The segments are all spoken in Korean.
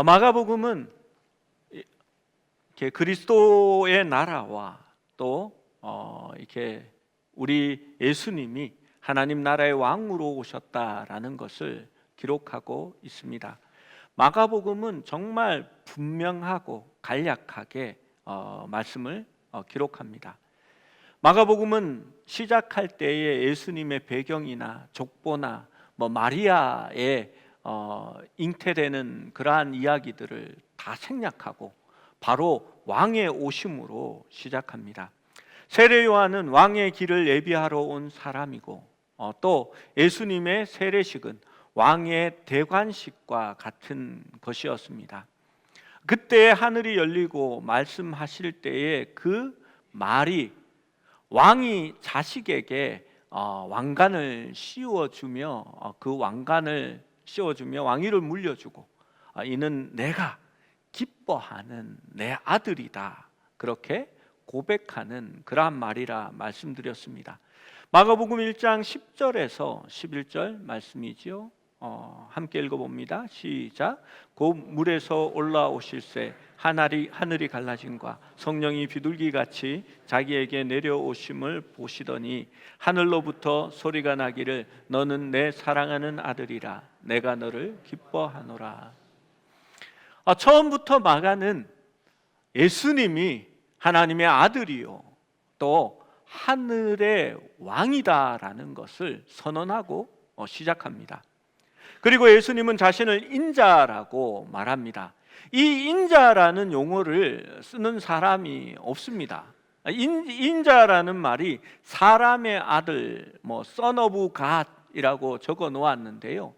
마가복음은 이렇게 그리스도의 나라와 또 이렇게 우리 예수님이 하나님 나라의 왕으로 오셨다라는 것을 기록하고 있습니다. 마가복음은 정말 분명하고 간략하게 말씀을 기록합니다. 마가복음은 시작할 때에 예수님의 배경이나 족보나 마리아의 잉태되는 그러한 이야기들을 다 생략하고 바로 왕의 오심으로 시작합니다. 세례 요한은 왕의 길을 예비하러 온 사람이고 또 예수님의 세례식은 왕의 대관식과 같은 것이었습니다. 그때 하늘이 열리고 말씀하실 때에 그 말이 왕이 자식에게 왕관을 씌워주며 그 왕관을 씌워주며 왕위를 물려주고 이는 내가 기뻐하는 내 아들이다, 그렇게 고백하는 그러한 말이라 말씀드렸습니다. 마가복음 1장 10절에서 11절 말씀이지요. 함께 읽어봅니다. 시작. 곧 물에서 올라오실새 하늘이 갈라짐과 성령이 비둘기같이 자기에게 내려오심을 보시더니 하늘로부터 소리가 나기를 너는 내 사랑하는 아들이라 내가 너를 기뻐하노라. 처음부터 마가는 예수님이 하나님의 아들이요 또 하늘의 왕이다라는 것을 선언하고 시작합니다. 그리고 예수님은 자신을 인자라고 말합니다. 이 인자라는 용어를 쓰는 사람이 없습니다. 인자라는 말이 사람의 아들, son of God이라고 적어 놓았는데요,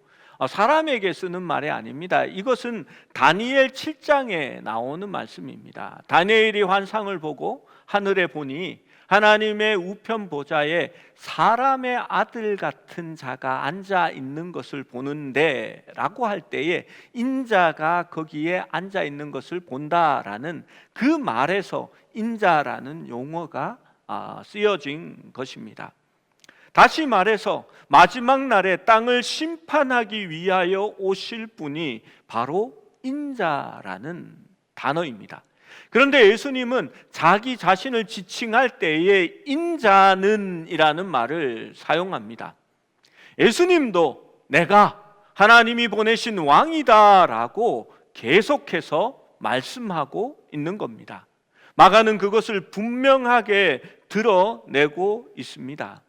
사람에게 쓰는 말이 아닙니다. 이것은 다니엘 7장에 나오는 말씀입니다. 다니엘이 환상을 보고 하늘에 보니 하나님의 우편 보좌에 사람의 아들 같은 자가 앉아 있는 것을 보는데 라고 할 때에 인자가 거기에 앉아 있는 것을 본다라는 그 말에서 인자라는 용어가 쓰여진 것입니다. 다시 말해서 마지막 날에 땅을 심판하기 위하여 오실 분이 바로 인자라는 단어입니다. 그런데 예수님은 자기 자신을 지칭할 때에 인자는 이라는 말을 사용합니다. 예수님도 내가 하나님이 보내신 왕이다 라고 계속해서 말씀하고 있는 겁니다. 마가는 그것을 분명하게 드러내고 있습니다.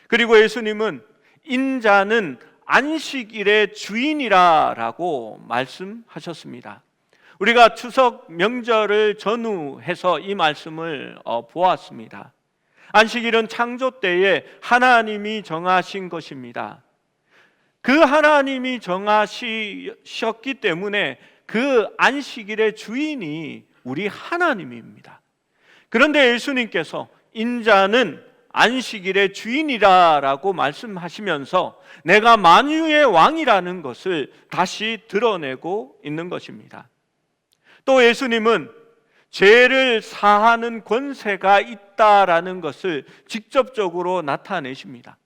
그리고 예수님은 인자는 안식일의 주인이라 라고 말씀하셨습니다. 우리가 추석 명절을 전후해서 이 말씀을 보았습니다. 안식일은 창조 때에 하나님이 정하신 것입니다. 그 하나님이 정하셨기 때문에 그 안식일의 주인이 우리 하나님입니다. 그런데 예수님께서 인자는 안식일의 주인이라고 말씀하시면서 내가 만유의 왕이라는 것을 다시 드러내고 있는 것입니다. 또 예수님은 죄를 사하는 권세가 있다라는 것을 직접적으로 나타내십니다.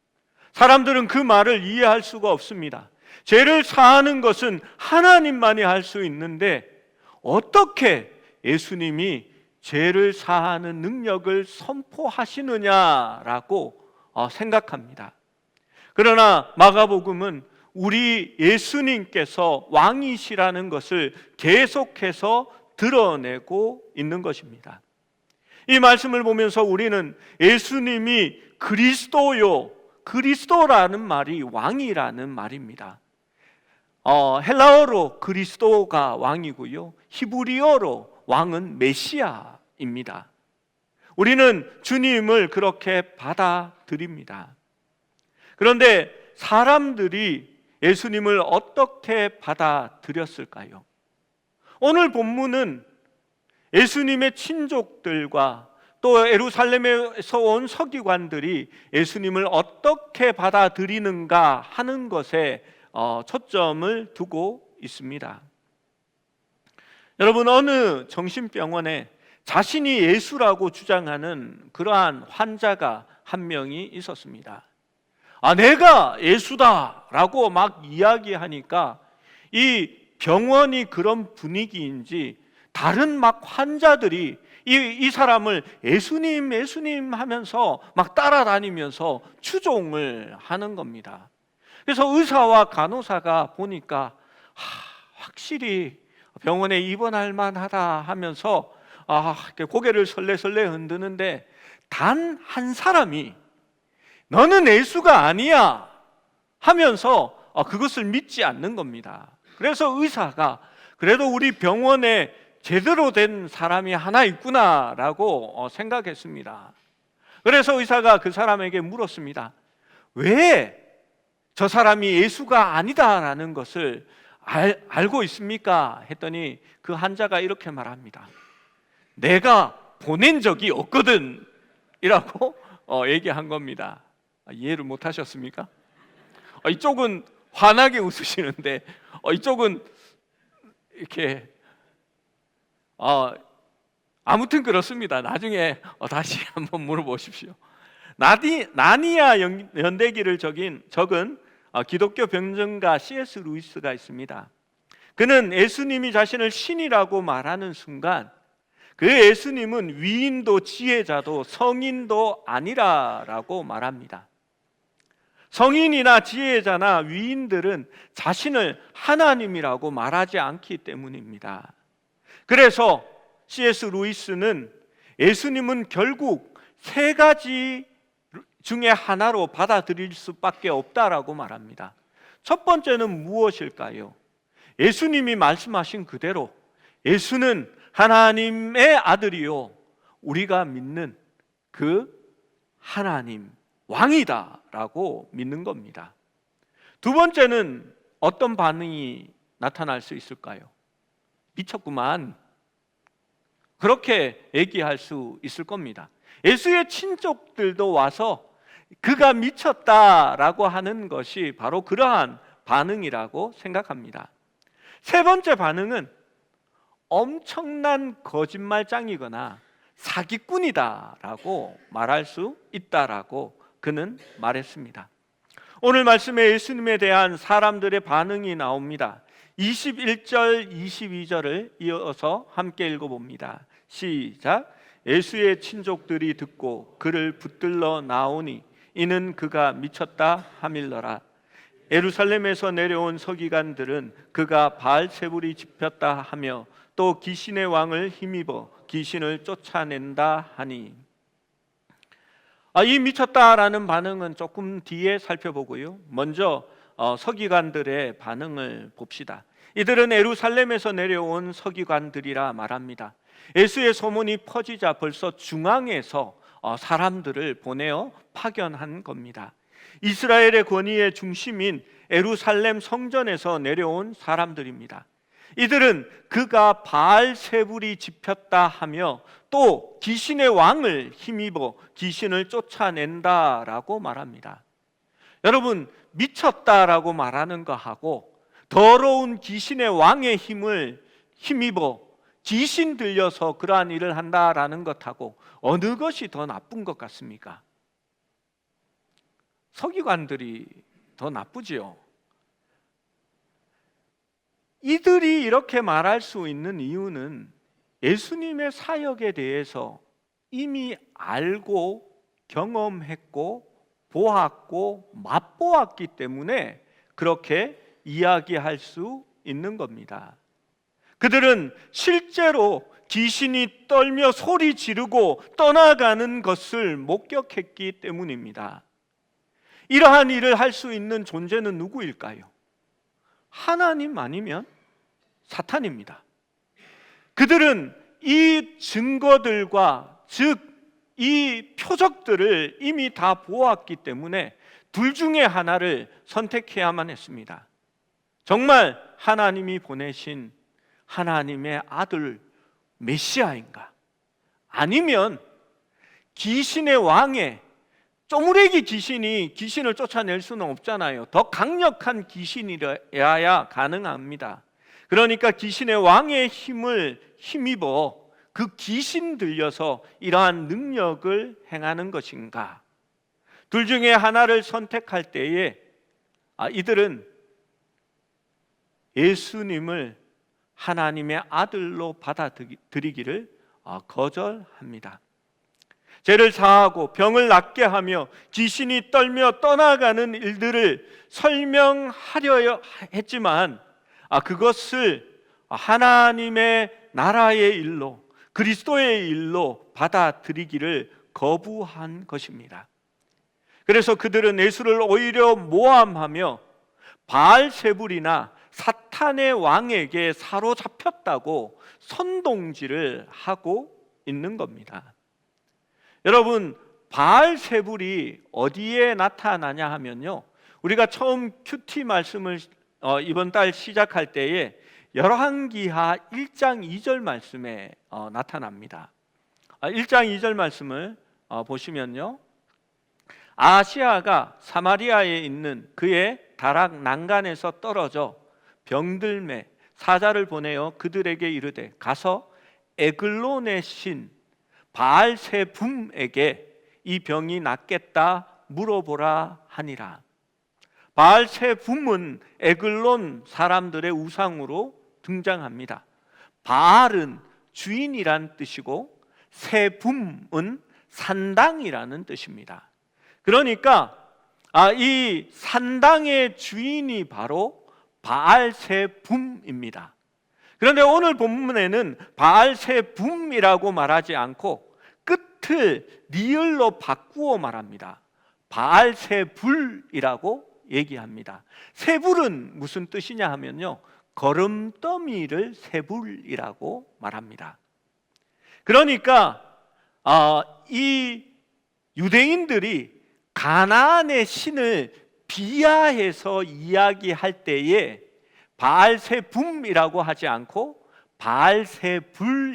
사람들은 그 말을 이해할 수가 없습니다. 죄를 사하는 것은 하나님만이 할 수 있는데 어떻게 예수님이 죄를 사하는 능력을 선포하시느냐라고 생각합니다. 그러나 마가복음은 우리 예수님께서 왕이시라는 것을 계속해서 드러내고 있는 것입니다. 이 말씀을 보면서 우리는 예수님이 그리스도요, 그리스도라는 말이 왕이라는 말입니다. 헬라어로 그리스도가 왕이고요, 히브리어로 왕은 메시아입니다. 우리는 주님을 그렇게 받아들입니다. 그런데 사람들이 예수님을 어떻게 받아들였을까요? 오늘 본문은 예수님의 친족들과 또 예루살렘에서 온 서기관들이 예수님을 어떻게 받아들이는가 하는 것에 초점을 두고 있습니다. 여러분, 어느 정신병원에 자신이 예수라고 주장하는 그러한 환자가 한 명이 있었습니다. 내가 예수다라고 막 이야기하니까 이 병원이 그런 분위기인지 다른 막 환자들이 이 사람을 예수님 예수님 하면서 막 따라다니면서 추종을 하는 겁니다. 그래서 의사와 간호사가 보니까 확실히 병원에 입원할 만하다 하면서 고개를 설레설레 흔드는데 단 한 사람이 너는 예수가 아니야 하면서 그것을 믿지 않는 겁니다. 그래서 의사가 그래도 우리 병원에 제대로 된 사람이 하나 있구나라고 생각했습니다. 그래서 의사가 그 사람에게 물었습니다. 왜 저 사람이 예수가 아니다라는 것을 알고 있습니까? 했더니 그 환자가 이렇게 말합니다. 내가 보낸 적이 없거든 이라고 얘기한 겁니다. 이해를 못 하셨습니까? 이쪽은 환하게 웃으시는데 이쪽은 이렇게 아무튼 그렇습니다. 나중에 다시 한번 물어보십시오. 나니아 연대기를 적은 기독교 병정가 C.S. 루이스가 있습니다. 그는 예수님이 자신을 신이라고 말하는 순간 그 예수님은 위인도 지혜자도 성인도 아니라라고 말합니다. 성인이나 지혜자나 위인들은 자신을 하나님이라고 말하지 않기 때문입니다. 그래서 C.S. 루이스는 예수님은 결국 세 가지 중에 하나로 받아들일 수밖에 없다라고 말합니다. 첫 번째는 무엇일까요? 예수님이 말씀하신 그대로 예수는 하나님의 아들이요 우리가 믿는 그 하나님 왕이다라고 믿는 겁니다. 두 번째는 어떤 반응이 나타날 수 있을까요? 미쳤구만 그렇게 얘기할 수 있을 겁니다. 예수의 친족들도 와서 그가 미쳤다라고 하는 것이 바로 그러한 반응이라고 생각합니다. 세 번째 반응은 엄청난 거짓말장이거나 사기꾼이다라고 말할 수 있다라고 그는 말했습니다. 오늘 말씀에 예수님에 대한 사람들의 반응이 나옵니다. 21절, 22절을 이어서 함께 읽어봅니다. 시작. 예수의 친족들이 듣고 그를 붙들러 나오니 이는 그가 미쳤다 하밀러라. 예루살렘에서 내려온 서기관들은 그가 바알세불이 집혔다 하며 또 귀신의 왕을 힘입어 귀신을 쫓아낸다 하니. 이 미쳤다라는 반응은 조금 뒤에 살펴보고요. 먼저 서기관들의 반응을 봅시다. 이들은 예루살렘에서 내려온 서기관들이라 말합니다. 예수의 소문이 퍼지자 벌써 중앙에서 사람들을 보내어 파견한 겁니다. 이스라엘의 권위의 중심인 예루살렘 성전에서 내려온 사람들입니다. 이들은 그가 바알세불이 집혔다 하며 또 귀신의 왕을 힘입어 귀신을 쫓아낸다라고 말합니다. 여러분, 미쳤다라고 말하는 것하고 더러운 귀신의 왕의 힘을 힘입어 귀신 들려서 그러한 일을 한다라는 것하고 어느 것이 더 나쁜 것 같습니까? 서기관들이 더 나쁘지요. 이들이 이렇게 말할 수 있는 이유는 예수님의 사역에 대해서 이미 알고 경험했고 보았고 맛보았기 때문에 그렇게 이야기할 수 있는 겁니다. 그들은 실제로 귀신이 떨며 소리 지르고 떠나가는 것을 목격했기 때문입니다. 이러한 일을 할 수 있는 존재는 누구일까요? 하나님 아니면 사탄입니다. 그들은 이 증거들과 즉 이 표적들을 이미 다 보았기 때문에 둘 중에 하나를 선택해야만 했습니다. 정말 하나님이 보내신 하나님의 아들 메시아인가? 아니면 귀신의 왕의 쪼무레기 귀신이 귀신을 쫓아낼 수는 없잖아요. 더 강력한 귀신이어야 가능합니다. 그러니까 귀신의 왕의 힘을 힘입어 그 귀신 들려서 이러한 능력을 행하는 것인가? 둘 중에 하나를 선택할 때에 이들은 예수님을 하나님의 아들로 받아들이기를 거절합니다. 죄를 사하고 병을 낫게 하며 귀신이 떨며 떠나가는 일들을 설명하려 했지만 그것을 하나님의 나라의 일로, 그리스도의 일로 받아들이기를 거부한 것입니다. 그래서 그들은 예수를 오히려 모함하며 바알세불이나 사탄의 왕에게 사로잡혔다고 선동질을 하고 있는 겁니다. 여러분, 바알세불이 어디에 나타나냐 하면요, 우리가 처음 큐티 말씀을 이번 달 시작할 때에 열왕기하 1장 2절 말씀에 나타납니다. 1장 2절 말씀을 보시면요, 아시아가 사마리아에 있는 그의 다락 난간에서 떨어져 병들매 사자를 보내어 그들에게 이르되 가서 에글론의 신 바알세붐에게 이 병이 낫겠다 물어보라 하니라. 바알세붐은 에글론 사람들의 우상으로 등장합니다. 바알은 주인이란 뜻이고 세붐은 산당이라는 뜻입니다. 그러니까 이 산당의 주인이 바로 바알세붐입니다. 그런데 오늘 본문에는 바알세붐이라고 말하지 않고 끝을 리을로 바꾸어 말합니다. 바알세불이라고 얘기합니다. 세불은 무슨 뜻이냐 하면요, 거름더미를 세불이라고 말합니다. 그러니까 이 유대인들이 가나안의 신을 비하해서 이야기할 때에 바알세붐이라고 하지 않고 바알세불이라고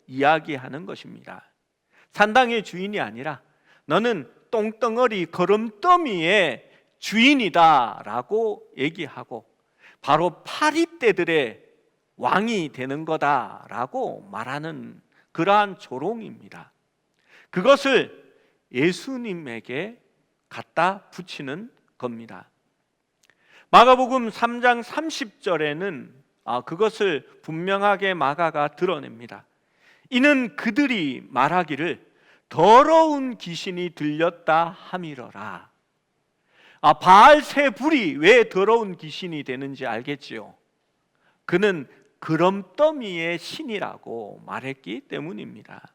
이야기하는 것입니다. 산당의 주인이 아니라 너는 똥덩어리 거름더미의 주인이다 라고 얘기하고 바로 파리떼들의 왕이 되는 거다라고 말하는 그러한 조롱입니다. 그것을 예수님에게 갖다 붙이는 겁니다. 마가복음 3장 30절에는 그것을 분명하게 마가가 드러냅니다. 이는 그들이 말하기를 더러운 귀신이 들렸다 함이러라. 바알세불이 왜 더러운 귀신이 되는지 알겠지요? 그는 그럼더미의 신이라고 말했기 때문입니다.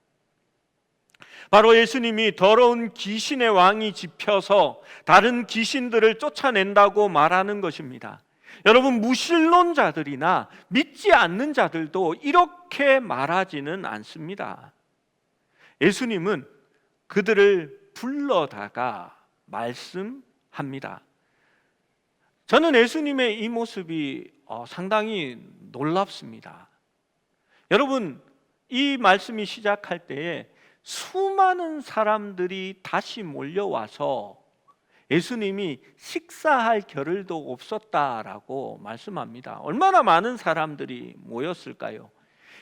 바로 예수님이 더러운 귀신의 왕이 짚혀서 다른 귀신들을 쫓아낸다고 말하는 것입니다. 여러분, 무신론자들이나 믿지 않는 자들도 이렇게 말하지는 않습니다. 예수님은 그들을 불러다가 말씀합니다. 저는 예수님의 이 모습이 상당히 놀랍습니다. 여러분, 이 말씀이 시작할 때에 수많은 사람들이 다시 몰려와서 예수님이 식사할 겨를도 없었다라고 말씀합니다. 얼마나 많은 사람들이 모였을까요?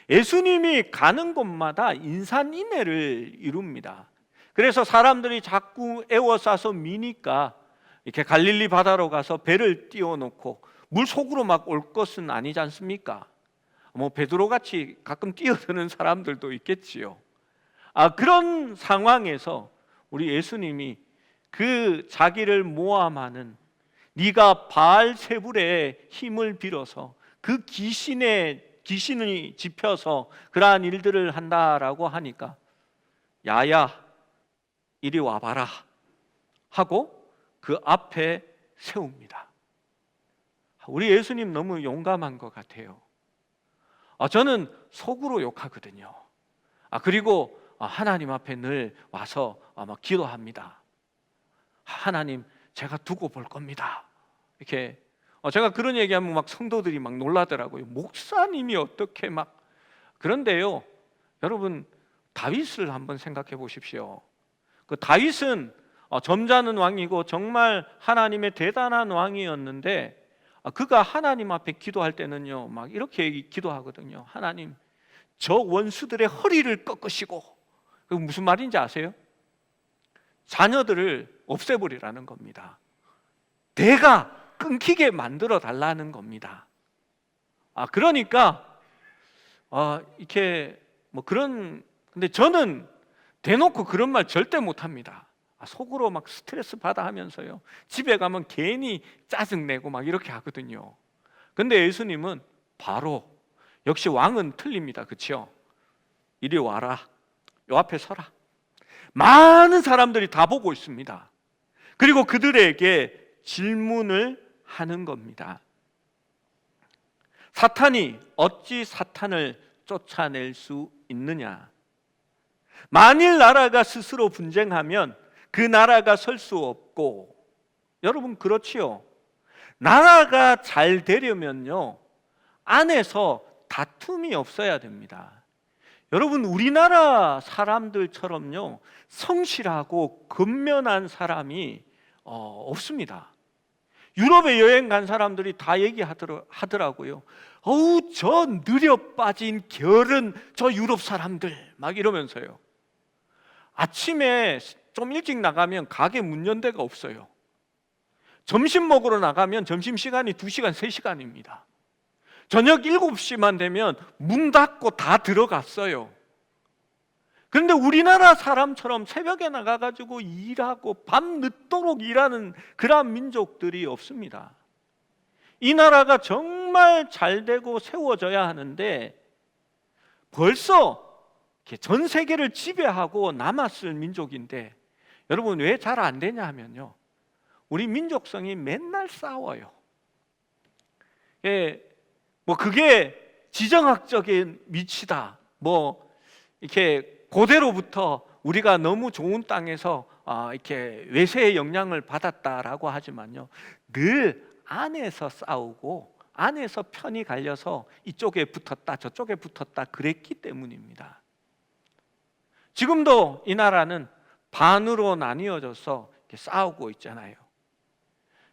예수님이 가는 곳마다 인산인해를 이룹니다. 그래서 사람들이 자꾸 에워싸서 미니까 이렇게 갈릴리 바다로 가서 배를 띄워놓고 물 속으로 막 올 것은 아니지 않습니까? 베드로같이 가끔 뛰어드는 사람들도 있겠지요. 그런 상황에서 우리 예수님이 그 자기를 모함하는 네가 바알세불의 힘을 빌어서 그 귀신이 짚혀서 그러한 일들을 한다라고 하니까 야야 이리 와봐라 하고 그 앞에 세웁니다. 우리 예수님 너무 용감한 것 같아요. 저는 속으로 욕하거든요. 그리고 하나님 앞에 늘 와서 기도합니다. 하나님, 제가 두고 볼 겁니다. 이렇게 제가 그런 얘기하면 막 성도들이 막 놀라더라고요. 목사님이 어떻게 막. 그런데요, 여러분, 다윗을 한번 생각해 보십시오. 그 다윗은 점잖은 왕이고 정말 하나님의 대단한 왕이었는데 그가 하나님 앞에 기도할 때는요, 막 이렇게 기도하거든요. 하나님, 저 원수들의 허리를 꺾으시고. 그 무슨 말인지 아세요? 자녀들을 없애버리라는 겁니다. 대가 끊기게 만들어 달라는 겁니다. 그러니까 이렇게 뭐 그런, 근데 저는 대놓고 그런 말 절대 못 합니다. 속으로 막 스트레스 받아 하면서요, 집에 가면 괜히 짜증내고 막 이렇게 하거든요. 근데 예수님은 바로, 역시 왕은 틀립니다. 그렇죠? 이리 와라, 요 앞에 서라. 많은 사람들이 다 보고 있습니다. 그리고 그들에게 질문을 하는 겁니다. 사탄이 어찌 사탄을 쫓아낼 수 있느냐? 만일 나라가 스스로 분쟁하면 그 나라가 설 수 없고, 여러분 그렇지요? 나라가 잘 되려면요, 안에서 다툼이 없어야 됩니다. 여러분, 우리나라 사람들처럼요 성실하고 근면한 사람이 없습니다. 유럽에 여행 간 사람들이 다 얘기하더라고요. 저 느려 빠진 게으른 저 유럽 사람들, 막 이러면서요. 아침에 좀 일찍 나가면 가게 문 연 데가 없어요. 점심 먹으러 나가면 점심시간이 2시간, 3시간입니다. 저녁 7시만 되면 문 닫고 다 들어갔어요. 그런데 우리나라 사람처럼 새벽에 나가가지고 일하고 밤 늦도록 일하는 그러한 민족들이 없습니다. 이 나라가 정말 잘 되고 세워져야 하는데 벌써 전 세계를 지배하고 남았을 민족인데, 여러분 왜 잘 안 되냐 하면요, 우리 민족성이 맨날 싸워요. 뭐 그게 지정학적인 위치다, 뭐 이렇게 고대로부터 우리가 너무 좋은 땅에서 이렇게 외세의 영향을 받았다라고 하지만요, 늘 안에서 싸우고 안에서 편이 갈려서 이쪽에 붙었다 저쪽에 붙었다 그랬기 때문입니다. 지금도 이 나라는 반으로 나뉘어져서 이렇게 싸우고 있잖아요.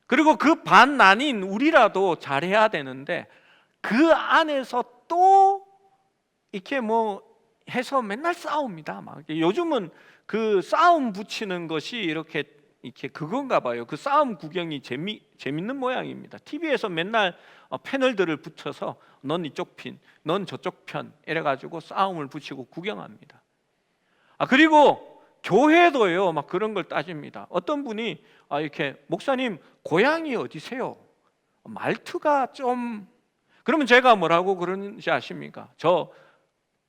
그리고 그 반 나뉜 우리라도 잘해야 되는데 그 안에서 또 이렇게 뭐 해서 맨날 싸웁니다. 막 요즘은 그 싸움 붙이는 것이 이렇게 그건가 봐요. 그 싸움 구경이 재밌는 모양입니다. TV에서 맨날 패널들을 붙여서 넌 이쪽 편, 넌 저쪽 편 이래가지고 싸움을 붙이고 구경합니다. 그리고 교회도요, 막 그런 걸 따집니다. 어떤 분이 이렇게 목사님 고향이 어디세요? 말투가 좀, 그러면 제가 뭐라고 그러는지 아십니까? 저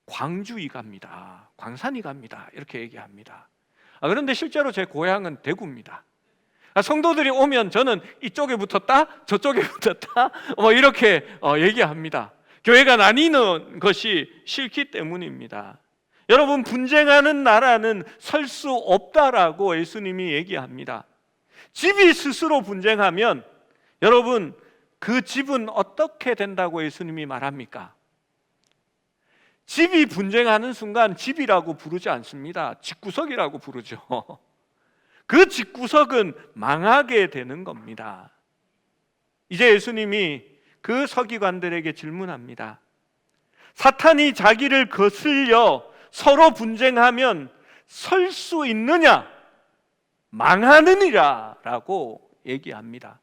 광주이 갑니다, 광산이 갑니다, 이렇게 얘기합니다. 그런데 실제로 제 고향은 대구입니다. 성도들이 오면 저는 이쪽에 붙었다 저쪽에 붙었다 뭐 이렇게 얘기합니다. 교회가 나뉘는 것이 싫기 때문입니다. 여러분, 분쟁하는 나라는 설 수 없다라고 예수님이 얘기합니다. 집이 스스로 분쟁하면 여러분, 그 집은 어떻게 된다고 예수님이 말합니까? 집이 분쟁하는 순간 집이라고 부르지 않습니다. 집구석이라고 부르죠. 그 집구석은 망하게 되는 겁니다. 이제 예수님이 그 서기관들에게 질문합니다. 사탄이 자기를 거슬려 서로 분쟁하면 설 수 있느냐? 망하느니라 라고 얘기합니다.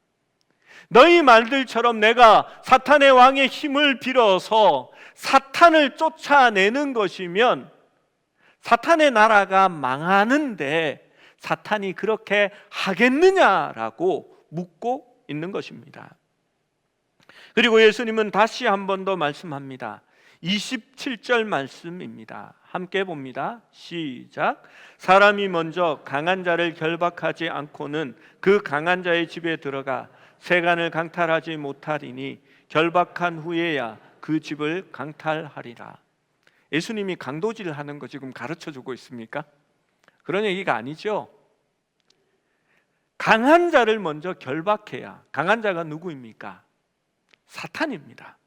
너희 말들처럼 내가 사탄의 왕의 힘을 빌어서 사탄을 쫓아내는 것이면 사탄의 나라가 망하는데 사탄이 그렇게 하겠느냐라고 묻고 있는 것입니다. 그리고 예수님은 다시 한 번 더 말씀합니다. 27절 말씀입니다. 함께 봅니다. 시작. 사람이 먼저 강한 자를 결박하지 않고는 그 강한 자의 집에 들어가 세간을 강탈하지 못하리니 결박한 후에야 그 집을 강탈하리라. 예수님이 강도질 하는 거 지금 가르쳐 주고 있습니까? 그런 얘기가 아니죠. 강한 자를 먼저 결박해야, 강한 자가 누구입니까? 사탄입니다.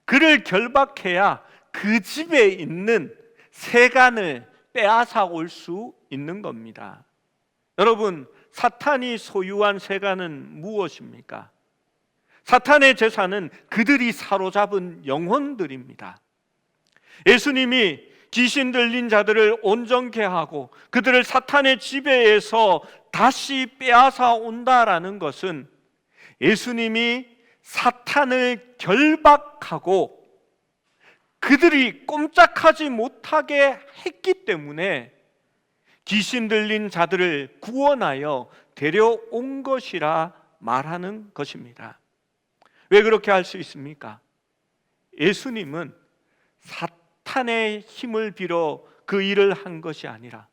그를 결박해야 그 집에 있는 세간을 빼앗아 올 수 있는 겁니다. 여러분, 사탄이 소유한 세간은 무엇입니까? 사탄의 재산은 그들이 사로잡은 영혼들입니다. 예수님이 귀신 들린 자들을 온전케 하고 그들을 사탄의 지배에서 다시 빼앗아 온다라는 것은 예수님이 사탄을 결박하고 그들이 꼼짝하지 못하게 했기 때문에 귀신 들린 자들을 구원하여 데려온 것이라 말하는 것입니다. 왜 그렇게 할 수 있습니까? 예수님은 사탄의 힘을 빌어 그 일을 한 것이 아니라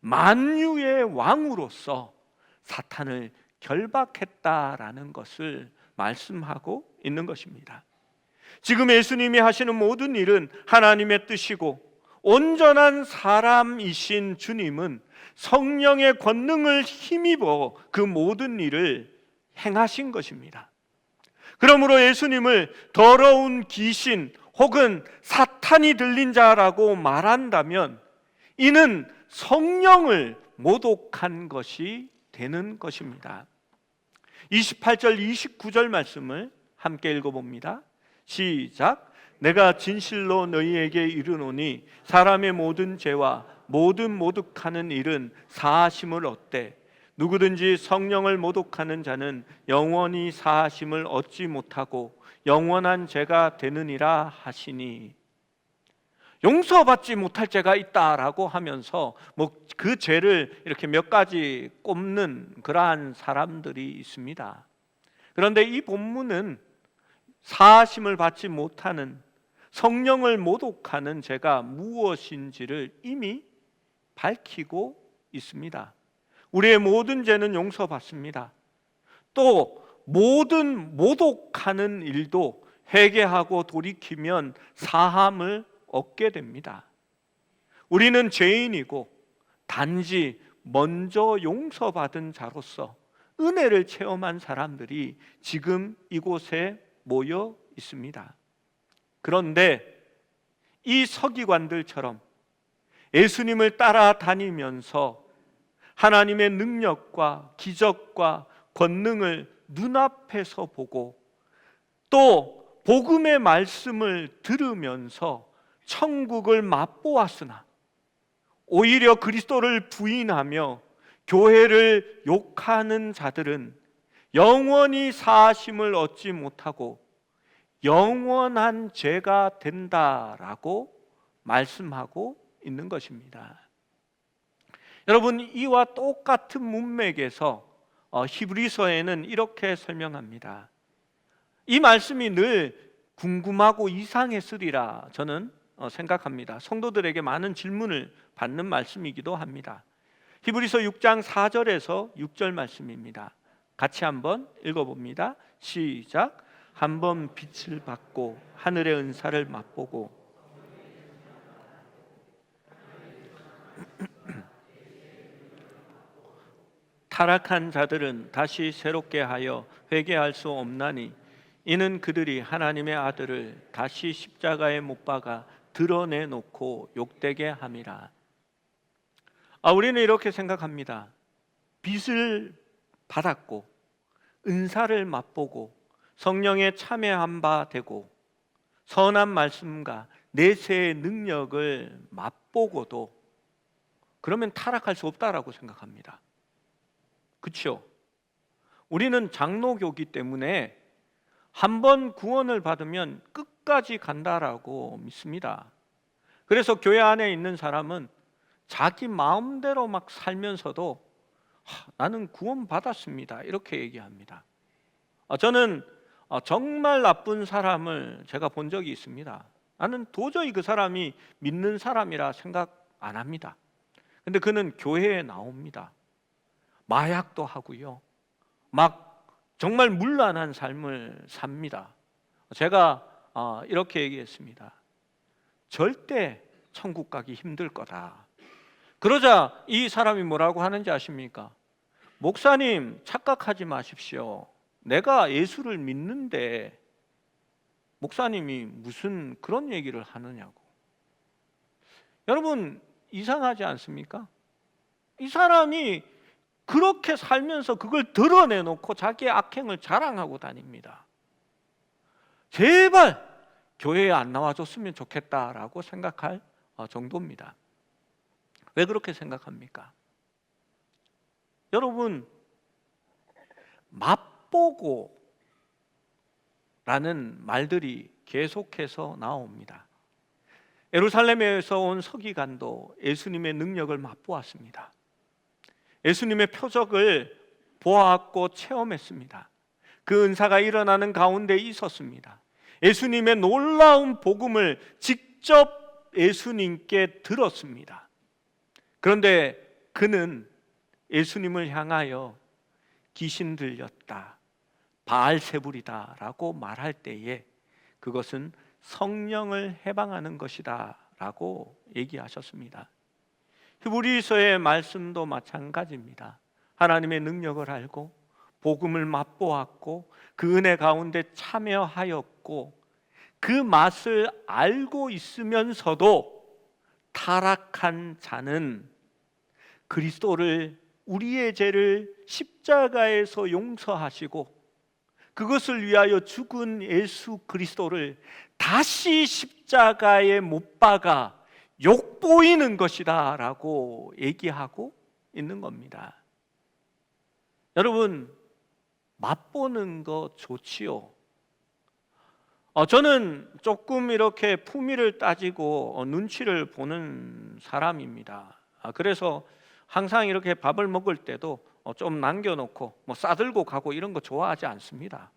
만유의 왕으로서 사탄을 결박했다라는 것을 말씀하고 있는 것입니다. 지금 예수님이 하시는 모든 일은 하나님의 뜻이고 온전한 사람이신 주님은 성령의 권능을 힘입어 그 모든 일을 행하신 것입니다. 그러므로 예수님을 더러운 귀신 혹은 사탄이 들린 자라고 말한다면 이는 성령을 모독한 것이 되는 것입니다. 28절 29절 말씀을 함께 읽어봅니다. 시작. 내가 진실로 너희에게 이르노니 사람의 모든 죄와 모든 모독하는 일은 사하심을 얻되 누구든지 성령을 모독하는 자는 영원히 사하심을 얻지 못하고 영원한 죄가 되느니라 하시니, 용서받지 못할 죄가 있다라고 하면서 그 죄를 이렇게 몇 가지 꼽는 그러한 사람들이 있습니다. 그런데 이 본문은 사하심을 받지 못하는, 성령을 모독하는 죄가 무엇인지를 이미 밝히고 있습니다. 우리의 모든 죄는 용서받습니다. 또 모든 모독하는 일도 회개하고 돌이키면 사함을 얻게 됩니다. 우리는 죄인이고 단지 먼저 용서받은 자로서 은혜를 체험한 사람들이 지금 이곳에 모여 있습니다. 그런데 이 서기관들처럼 예수님을 따라다니면서 하나님의 능력과 기적과 권능을 눈앞에서 보고 또 복음의 말씀을 들으면서 천국을 맛보았으나 오히려 그리스도를 부인하며 교회를 욕하는 자들은 영원히 사하심을 얻지 못하고 영원한 죄가 된다라고 말씀하고 있는 것입니다. 여러분, 이와 똑같은 문맥에서 히브리서에는 이렇게 설명합니다. 이 말씀이 늘 궁금하고 이상했으리라 저는 생각합니다. 성도들에게 많은 질문을 받는 말씀이기도 합니다. 히브리서 6장 4절에서 6절 말씀입니다. 같이 한번 읽어봅니다. 시작. 한번 빛을 받고 하늘의 은사를 맛보고 타락한 자들은 다시 새롭게 하여 회개할 수 없나니 이는 그들이 하나님의 아들을 다시 십자가에 못 박아 드러내놓고 욕되게 함이라. 우리는 이렇게 생각합니다. 빛을 받았고 은사를 맛보고 성령에 참여한 바 되고 선한 말씀과 내세의 능력을 맛보고도 그러면 타락할 수 없다라고 생각합니다. 그렇죠? 우리는 장로교기 때문에 한번 구원을 받으면 끝까지 간다라고 믿습니다. 그래서 교회 안에 있는 사람은 자기 마음대로 막 살면서도 나는 구원 받았습니다 이렇게 얘기합니다. 저는 정말 나쁜 사람을 제가 본 적이 있습니다. 나는 도저히 그 사람이 믿는 사람이라 생각 안 합니다. 근데 그는 교회에 나옵니다. 마약도 하고요, 막 정말 문란한 삶을 삽니다. 제가 이렇게 얘기했습니다. 절대 천국 가기 힘들 거다. 그러자 이 사람이 뭐라고 하는지 아십니까? 목사님, 착각하지 마십시오. 내가 예수를 믿는데 목사님이 무슨 그런 얘기를 하느냐고. 여러분, 이상하지 않습니까? 이 사람이 그렇게 살면서 그걸 드러내놓고 자기의 악행을 자랑하고 다닙니다. 제발 교회에 안 나와줬으면 좋겠다라고 생각할 정도입니다. 왜 그렇게 생각합니까? 여러분, 맛보고 라는 말들이 계속해서 나옵니다. 예루살렘에서 온 서기관도 예수님의 능력을 맛보았습니다. 예수님의 표적을 보았고 체험했습니다. 그 은사가 일어나는 가운데 있었습니다. 예수님의 놀라운 복음을 직접 예수님께 들었습니다. 그런데 그는 예수님을 향하여 귀신 들렸다, 바알세불이다 라고 말할 때에 그것은 성령을 해방하는 것이다 라고 얘기하셨습니다. 히브리서의 말씀도 마찬가지입니다. 하나님의 능력을 알고 복음을 맛보았고 그 은혜 가운데 참여하였고 그 맛을 알고 있으면서도 타락한 자는 그리스도를, 우리의 죄를 십자가에서 용서하시고 그것을 위하여 죽은 예수 그리스도를 다시 십자가에 못 박아 욕보이는 것이다 라고 얘기하고 있는 겁니다. 여러분, 맛보는 거 좋지요. 저는 조금 이렇게 품위를 따지고 눈치를 보는 사람입니다. 그래서 항상 이렇게 밥을 먹을 때도 좀 남겨놓고 싸들고 가고 이런 거 좋아하지 않습니다.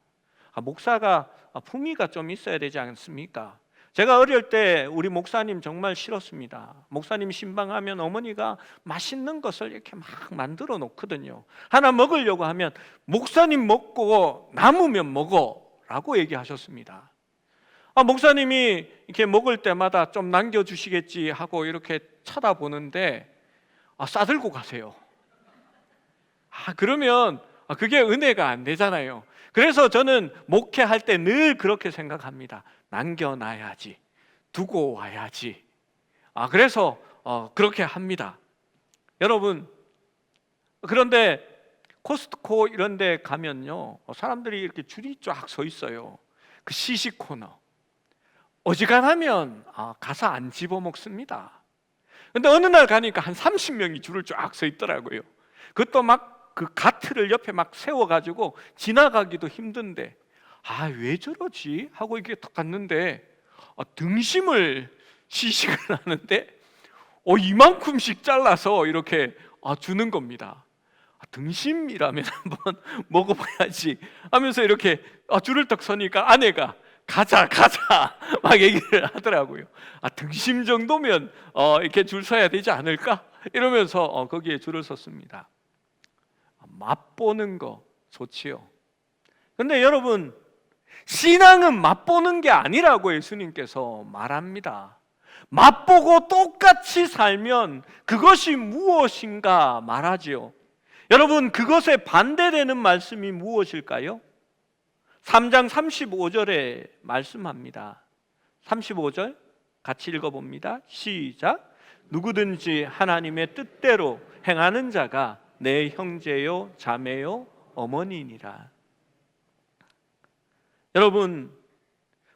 목사가 품위가 좀 있어야 되지 않습니까? 제가 어릴 때 우리 목사님 정말 싫었습니다. 목사님 신방하면 어머니가 맛있는 것을 이렇게 막 만들어 놓거든요. 하나 먹으려고 하면 목사님 먹고 남으면 먹어 라고 얘기하셨습니다. 목사님이 이렇게 먹을 때마다 좀 남겨주시겠지 하고 이렇게 쳐다보는데 싸들고 가세요. 그러면 그게 은혜가 안 되잖아요. 그래서 저는 목회할 때 늘 그렇게 생각합니다. 남겨놔야지, 두고 와야지. 그래서 그렇게 합니다. 여러분, 그런데 코스트코 이런 데 가면요, 사람들이 이렇게 줄이 쫙 서 있어요. 그 시식 코너. 어지간하면 가서 안 집어먹습니다. 근데 어느 날 가니까 한 30명이 줄을 쫙 서 있더라고요. 그것도 막 그 가트를 옆에 막 세워가지고 지나가기도 힘든데 왜 저러지? 하고 이렇게 딱 갔는데 등심을 시식을 하는데 이만큼씩 잘라서 이렇게 주는 겁니다. 등심이라면 한번 먹어봐야지 하면서 이렇게 줄을 딱 서니까 아내가 가자 막 얘기를 하더라고요. 등심 정도면 이렇게 줄 서야 되지 않을까? 이러면서 거기에 줄을 섰습니다. 맛보는 거 좋지요. 근데 여러분, 신앙은 맛보는 게 아니라고 예수님께서 말합니다. 맛보고 똑같이 살면 그것이 무엇인가 말하지요. 여러분, 그것에 반대되는 말씀이 무엇일까요? 3장 35절에 말씀합니다. 35절 같이 읽어봅니다. 시작. 누구든지 하나님의 뜻대로 행하는 자가 내 형제요 자매요 어머니니라. 여러분,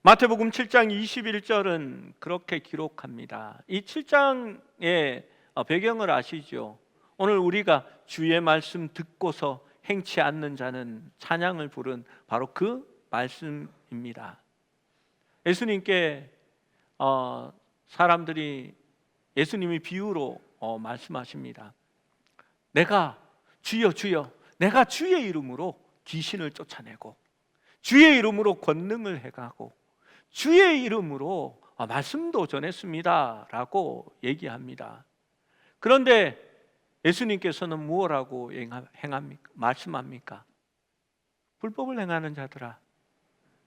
마태복음 7장 21절은 그렇게 기록합니다. 이 7장의 배경을 아시죠? 오늘 우리가 주의 말씀 듣고서 행치 않는 자는 찬양을 부른 바로 그 말씀입니다. 예수님께 사람들이 예수님이 비유로 말씀하십니다. 내가 주여 주여, 내가 주의 이름으로 귀신을 쫓아내고 주의 이름으로 권능을 행하고 주의 이름으로 말씀도 전했습니다 라고 얘기합니다. 그런데 예수님께서는 무엇라고 말씀합니까? 불법을 행하는 자들아,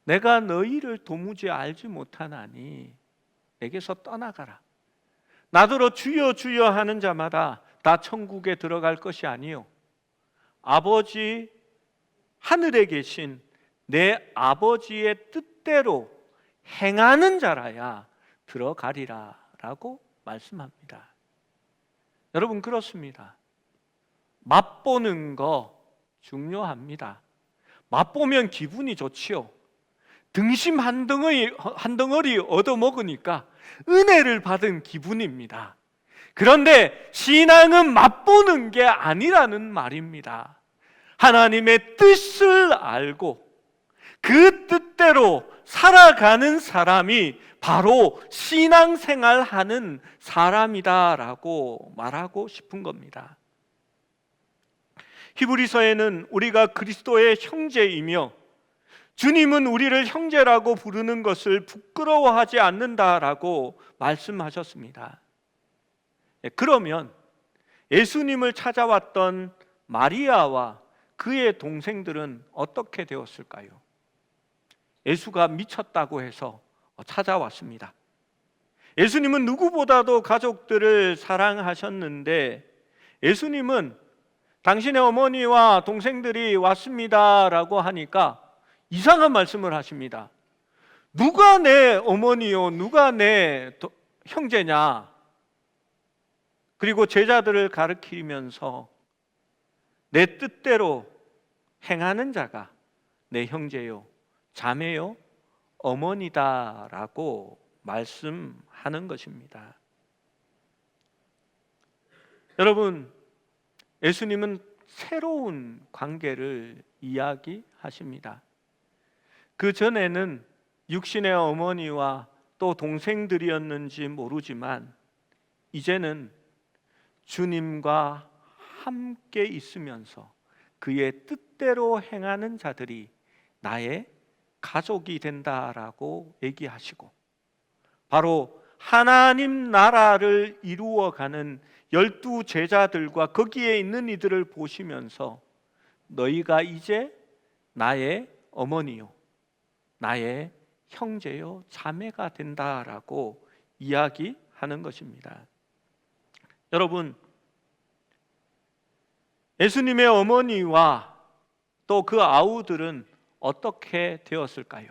내가 너희를 도무지 알지 못하나니 내게서 떠나가라. 나더러 주여 주여 하는 자마다 다 천국에 들어갈 것이 아니요 아버지 하늘에 계신 내 아버지의 뜻대로 행하는 자라야 들어가리라 라고 말씀합니다. 여러분, 그렇습니다. 맛보는 거 중요합니다. 맛보면 기분이 좋지요. 등심 한 덩어리 얻어먹으니까 은혜를 받은 기분입니다. 그런데 신앙은 맛보는 게 아니라는 말입니다. 하나님의 뜻을 알고 그 뜻대로 살아가는 사람이 바로 신앙생활하는 사람이다라고 말하고 싶은 겁니다. 히브리서에는 우리가 그리스도의 형제이며 주님은 우리를 형제라고 부르는 것을 부끄러워하지 않는다라고 말씀하셨습니다. 그러면 예수님을 찾아왔던 마리아와 그의 동생들은 어떻게 되었을까요? 예수가 미쳤다고 해서 찾아왔습니다. 예수님은 누구보다도 가족들을 사랑하셨는데 예수님은 당신의 어머니와 동생들이 왔습니다라고 하니까 이상한 말씀을 하십니다. 누가 내 어머니요, 누가 내 형제냐? 그리고 제자들을 가르치면서 내 뜻대로 행하는 자가 내 형제요, 자매요, 어머니다라고 말씀하는 것입니다. 여러분, 예수님은 새로운 관계를 이야기하십니다. 그 전에는 육신의 어머니와 또 동생들이었는지 모르지만 이제는 주님과 함께 있으면서 그의 뜻대로 행하는 자들이 나의 가족이 된다라고 얘기하시고 바로 하나님 나라를 이루어가는 12 제자들과 거기에 있는 이들을 보시면서 너희가 이제 나의 어머니요, 나의 형제요, 자매가 된다라고 이야기하는 것입니다. 여러분, 예수님의 어머니와 또 그 아우들은 어떻게 되었을까요?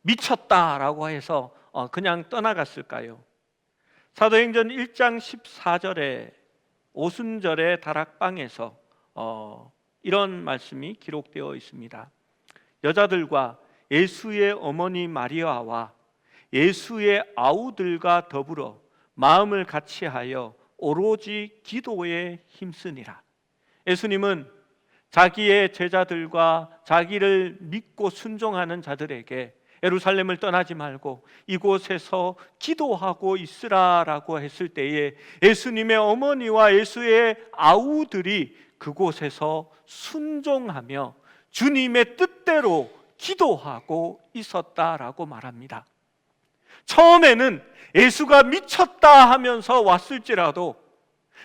미쳤다라고 해서 그냥 떠나갔을까요? 사도행전 1장 14절에 오순절의 다락방에서 이런 말씀이 기록되어 있습니다. 여자들과 예수의 어머니 마리아와 예수의 아우들과 더불어 마음을 같이하여 오로지 기도에 힘쓰니라. 예수님은 자기의 제자들과 자기를 믿고 순종하는 자들에게 예루살렘을 떠나지 말고 이곳에서 기도하고 있으라라고 했을 때에 예수님의 어머니와 예수의 아우들이 그곳에서 순종하며 주님의 뜻대로 기도하고 있었다라고 말합니다. 처음에는 예수가 미쳤다 하면서 왔을지라도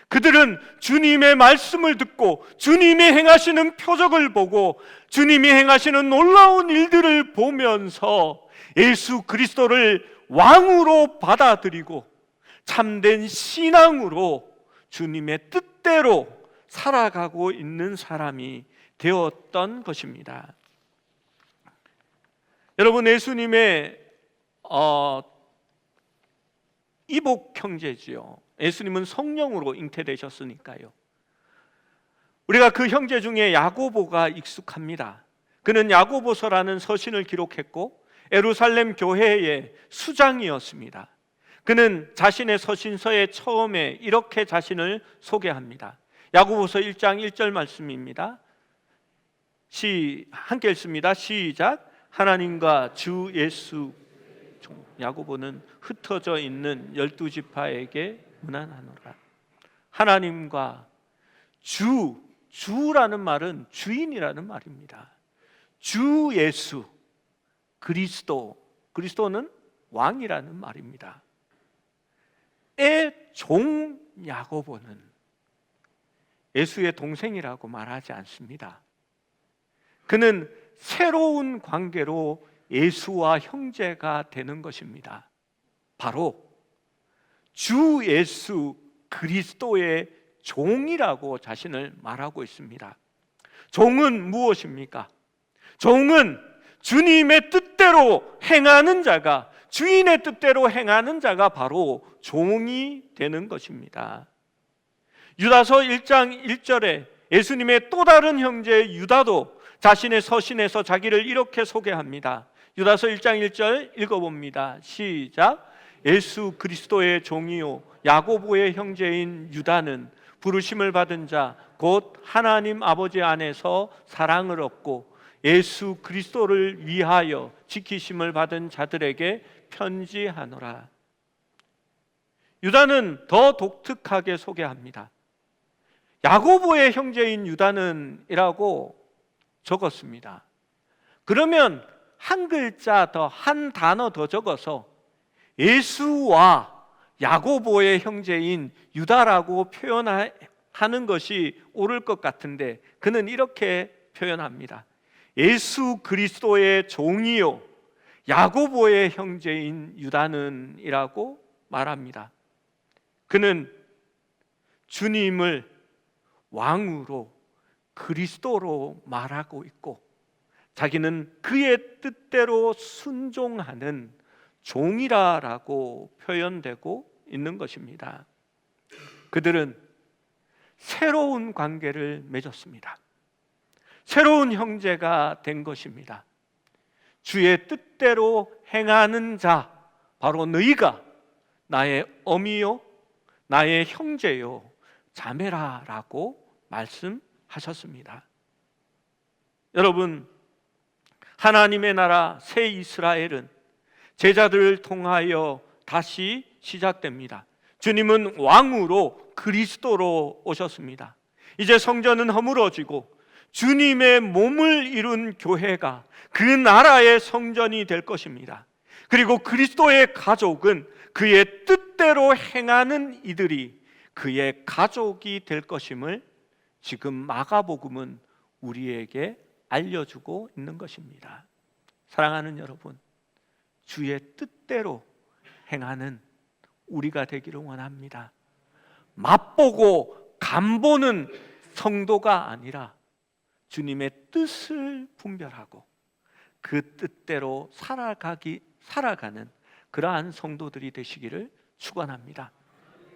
그들은 주님의 말씀을 듣고 주님이 행하시는 표적을 보고 주님이 행하시는 놀라운 일들을 보면서 예수 그리스도를 왕으로 받아들이고 참된 신앙으로 주님의 뜻대로 살아가고 있는 사람이 되었던 것입니다. 여러분, 예수님의 이복 형제지요. 예수님은 성령으로 잉태되셨으니까요. 우리가 그 형제 중에 야고보가 익숙합니다. 그는 야고보서라는 서신을 기록했고 예루살렘 교회의 수장이었습니다. 그는 자신의 서신서의 처음에 이렇게 자신을 소개합니다. 야고보서 1장 1절 말씀입니다. 함께 읽습니다. 시작. 하나님과 주 예수, 야고보는 흩어져 있는 12지파에게 문안하노라. 하나님과 주라는 말은 주인이라는 말입니다. 주 예수 그리스도는 왕이라는 말입니다. 의 종 야고보는 예수의 동생이라고 말하지 않습니다. 그는 새로운 관계로 예수와 형제가 되는 것입니다. 바로 주 예수 그리스도의 종이라고 자신을 말하고 있습니다. 종은 무엇입니까? 종은 주님의 뜻대로 행하는 자가, 주인의 뜻대로 행하는 자가 바로 종이 되는 것입니다. 유다서 1장 1절에 예수님의 또 다른 형제 유다도 자신의 서신에서 자기를 이렇게 소개합니다. 유다서 1장 1절 읽어봅니다. 시작. 예수 그리스도의 종이요 야고보의 형제인 유다는 부르심을 받은 자 곧 하나님 아버지 안에서 사랑을 얻고 예수 그리스도를 위하여 지키심을 받은 자들에게 편지하노라. 유다는 더 독특하게 소개합니다. 야고보의 형제인 유다는 이라고 적었습니다. 그러면 한 글자 더, 한 단어 더 적어서 예수와 야고보의 형제인 유다라고 표현하는 것이 옳을 것 같은데, 그는 이렇게 표현합니다. 예수 그리스도의 종이요 야고보의 형제인 유다는 이라고 말합니다. 그는 주님을 왕으로 그리스도로 말하고 있고, 자기는 그의 뜻대로 순종하는 종이라고 표현되고 있는 것입니다. 그들은 새로운 관계를 맺었습니다. 새로운 형제가 된 것입니다. 주의 뜻대로 행하는 자, 바로 너희가 나의 어미요 나의 형제요 자매라라고 말씀하셨습니다. 여러분, 하나님의 나라 새 이스라엘은 제자들을 통하여 다시 시작됩니다. 주님은 왕으로 그리스도로 오셨습니다. 이제 성전은 허물어지고 주님의 몸을 이룬 교회가 그 나라의 성전이 될 것입니다. 그리고 그리스도의 가족은 그의 뜻대로 행하는 이들이 그의 가족이 될 것임을 지금 마가복음은 우리에게 알려주고 있는 것입니다. 사랑하는 여러분, 주의 뜻대로 행하는 우리가 되기를 원합니다. 맛보고 간보는 성도가 아니라 주님의 뜻을 분별하고 그 뜻대로 살아가는 그러한 성도들이 되시기를 축원합니다.